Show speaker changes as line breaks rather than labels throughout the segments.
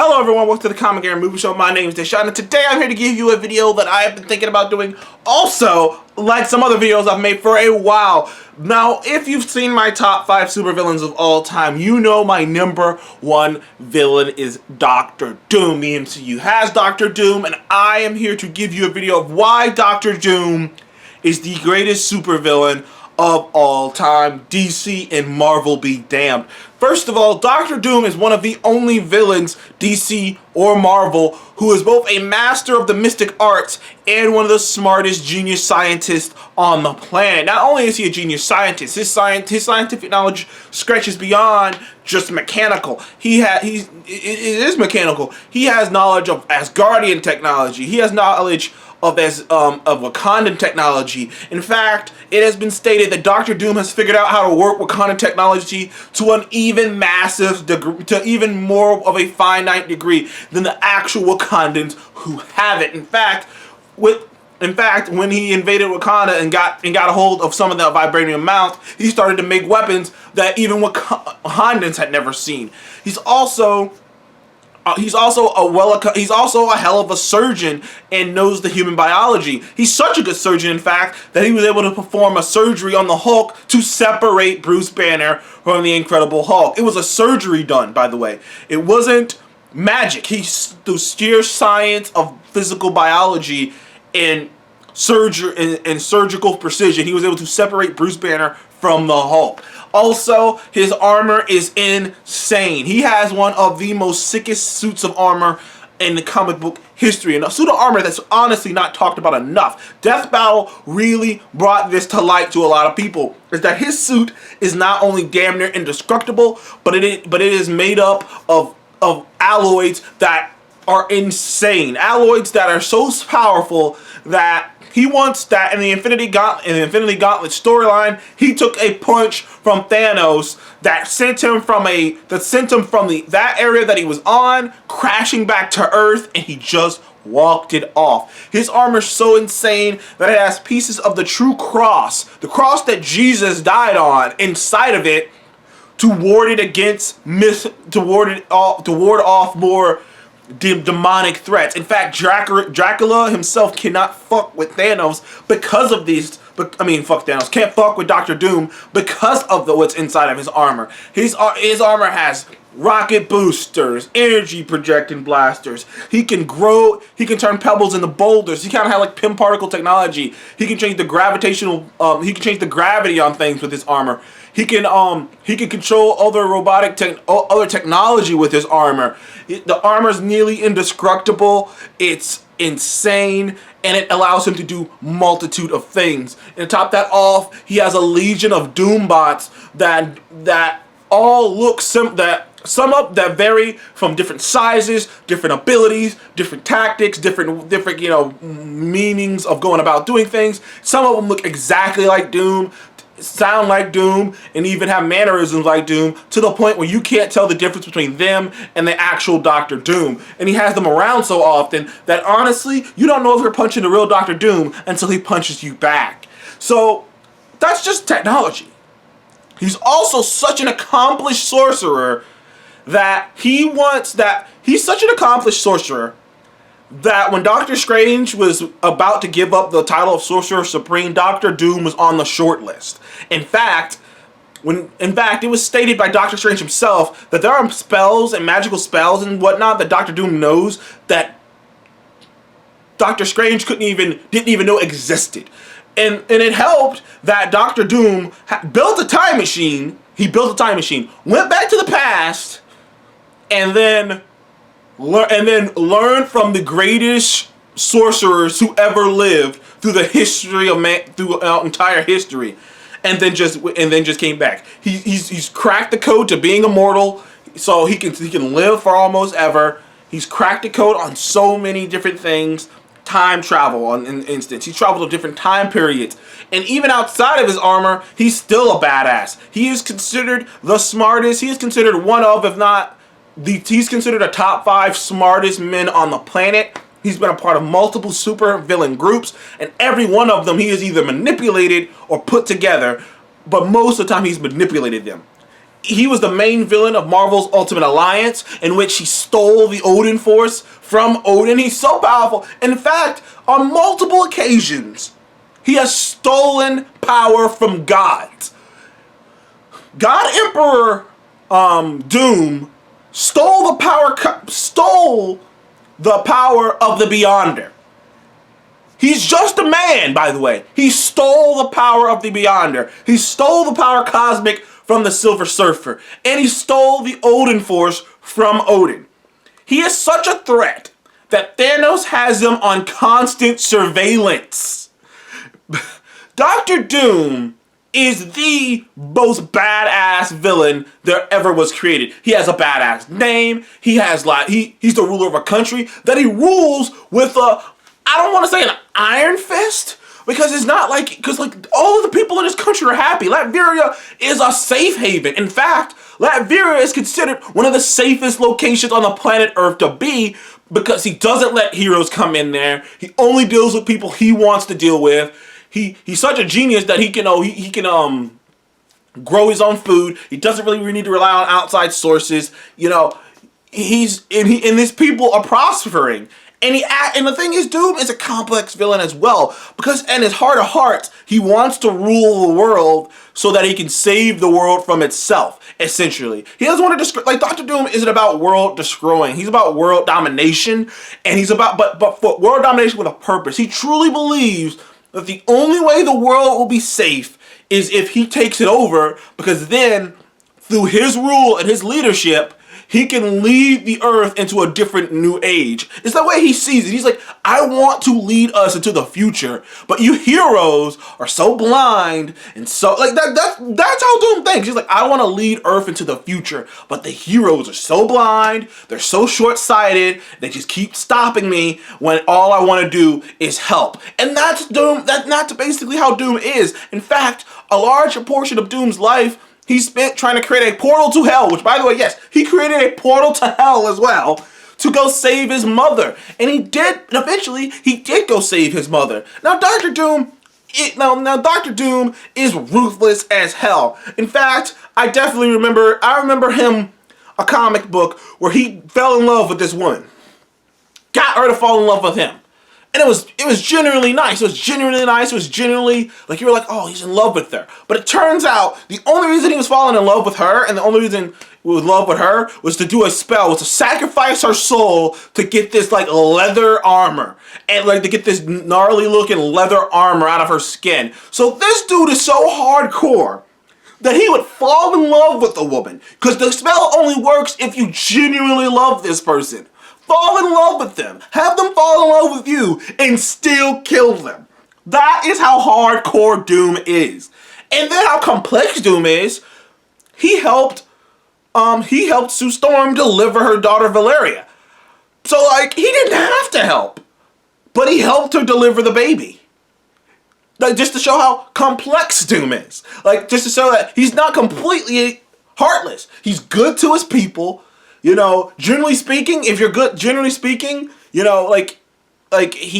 Hello everyone, welcome to the Comic and Movie Show. My name is Deshaun, and today I'm here to give you a video that I have been thinking about doing also, like some other videos I've made for a while. Now, if you've seen my top 5 supervillains of all time, you know my number 1 villain is Dr. Doom. The MCU has Dr. Doom, and I am here to give you a video of why Dr. Doom is the greatest supervillain of all time. DC and Marvel be damned. First of all, Dr. Doom is one of the only villains, DC or Marvel, who is both a master of the mystic arts and one of the smartest genius scientists on the planet. Not only is he a genius scientist, his scientific knowledge stretches beyond just mechanical. It is mechanical. He has knowledge of Asgardian technology. He has knowledge of Wakandan technology. In fact, it has been stated that Dr. Doom has figured out how to work Wakandan technology to an even massive degree, to even more of a finite degree than the actual Wakandans who have it. In fact, when he invaded Wakanda and got a hold of some of the vibranium mounts, he started to make weapons that even Wakandans had never seen. He's also a hell of a surgeon and knows the human biology. He's such a good surgeon, in fact, that he was able to perform a surgery on the Hulk to separate Bruce Banner from the Incredible Hulk. It was a surgery done, by the way. It wasn't magic. Through sheer science of physical biology and surgical precision, he was able to separate Bruce Banner from the Hulk. Also, his armor is insane. He has one of the most sickest suits of armor in the comic book history, and a suit of armor that's honestly not talked about enough. Death Battle really brought this to light to a lot of people, is that his suit is not only damn near indestructible, but it is made up of alloys that are insane. Alloys that are so powerful that he wants that in the Infinity Gauntlet storyline, he took a punch from Thanos that sent him from that area that he was on, crashing back to Earth, and he just walked it off. His armor's so insane that it has pieces of the true cross, the cross that Jesus died on, inside of it to ward off more demonic threats. In fact, Dracula himself cannot fuck with Thanos because of these. Fuck Thanos. Can't fuck with Dr. Doom because of what's inside of his armor. His armor has rocket boosters, energy projecting blasters. He can turn pebbles into boulders. He kind of has like Pym particle technology. He can change the gravity on things with his armor. He can control other technology with his armor. The armor is nearly indestructible. It's insane, and it allows him to do multitude of things. And to top that off, he has a legion of Doombots that all look that vary from different sizes, different abilities, different tactics, different meanings of going about doing things. Some of them look exactly like Doom, sound like Doom, and even have mannerisms like Doom, to the point where you can't tell the difference between them and the actual Dr. Doom. And he has them around so often that honestly, you don't know if you're punching the real Dr. Doom until he punches you back. So that's just technology. He's also such an accomplished sorcerer that he's such an accomplished sorcerer that when Doctor Strange was about to give up the title of Sorcerer Supreme, Dr. Doom was on the short list. In fact, it was stated by Doctor Strange himself that there are spells and magical spells and whatnot that Dr. Doom knows that Doctor Strange didn't even know existed. And it helped that Dr. Doom built a time machine. He built a time machine, went back to the past, and then learn from the greatest sorcerers who ever lived through the history of entire history, and then just came back. He's cracked the code to being immortal, so he can live for almost ever. He's cracked the code on so many different things. Time travel, on an instance. He traveled to different time periods, and even outside of his armor, he's still a badass. He is considered the smartest. He is considered one of, if not he's considered a top 5 smartest men on the planet. He's been a part of multiple super villain groups, and every one of them he has either manipulated or put together, but most of the time he's manipulated them. he was the main villain of Marvel's Ultimate Alliance, in which he stole the Odin Force from Odin. He's so powerful. In fact, on multiple occasions, he has stolen power from gods. God Emperor Doom stole the power of the Beyonder. He's just a man, by the way. He stole the power of the Beyonder. He stole the power cosmic from the Silver Surfer. And he stole the Odin Force from Odin. He is such a threat that Thanos has him on constant surveillance. Dr. Doom is the most badass villain there ever was created. He has a badass name. He has he's the ruler of a country that he rules with I don't want to say an iron fist, because it's not because all of the people in this country are happy. Latveria is a safe haven. In fact, Latveria is considered one of the safest locations on the planet Earth to be, because he doesn't let heroes come in there. He only deals with people he wants to deal with. He's such a genius that he can grow his own food. He doesn't really need to rely on outside sources. You know, and his people are prospering. And the thing is, Doom is a complex villain as well, because in his heart of hearts, he wants to rule the world so that he can save the world from itself, essentially. He doesn't want to destroy, Dr. Doom isn't about world destroying. He's about world domination, and he's about, but for world domination with a purpose. He truly believes that the only way the world will be safe is if he takes it over, because then, through his rule and his leadership, he can lead the earth into a different new age. It's the way he sees it. He's like, I want to lead us into the future, but you heroes are so blind and so that's how Doom thinks. He's like, I want to lead Earth into the future, but the heroes are so blind, they're so short-sighted, they just keep stopping me when all I want to do is help. And that's Doom. That's basically how Doom is. In fact, a large portion of Doom's life he spent trying to create a portal to hell, which, by the way, yes, he created a portal to hell as well to go save his mother. And he did, and eventually, he did go save his mother. Now, Dr. Doom is ruthless as hell. In fact, I remember him, a comic book where he fell in love with this woman. Got her to fall in love with him. And it was genuinely nice. It was genuinely nice. It was genuinely, you were like, oh, he's in love with her. But it turns out, the only reason he was falling in love with her, and the only reason he was in love with her, was to do a spell, was to sacrifice her soul to get this, leather armor. And, to get this gnarly-looking leather armor out of her skin. So this dude is so hardcore that he would fall in love with the woman. Because the spell only works if you genuinely love this person. Fall in love with them. Have them fall in love with you and still kill them. That is how hardcore Doom is. And then how complex Doom is. He helped Sue Storm deliver her daughter Valeria. So he didn't have to help. But he helped her deliver the baby. Just to show how complex Doom is. Just to show that he's not completely heartless. He's good to his people. Generally speaking, if you're good, generally speaking, he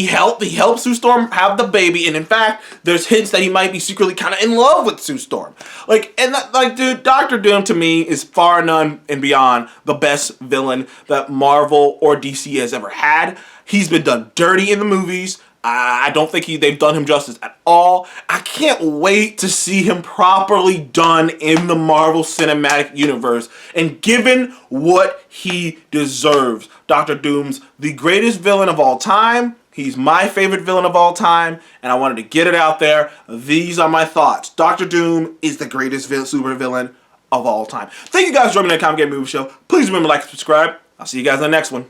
helped Sue Storm have the baby, and in fact, there's hints that he might be secretly kind of in love with Sue Storm. Dude, Dr. Doom to me is far none and beyond the best villain that Marvel or DC has ever had. He's been done dirty in the movies. I don't think they've done him justice at all. I can't wait to see him properly done in the Marvel Cinematic Universe and given what he deserves. Dr. Doom's the greatest villain of all time. He's my favorite villain of all time, and I wanted to get it out there. These are my thoughts. Dr. Doom is the greatest super villain of all time. Thank you guys for joining me on the Comic Game Movie Show. Please remember to like and subscribe. I'll see you guys in the next one.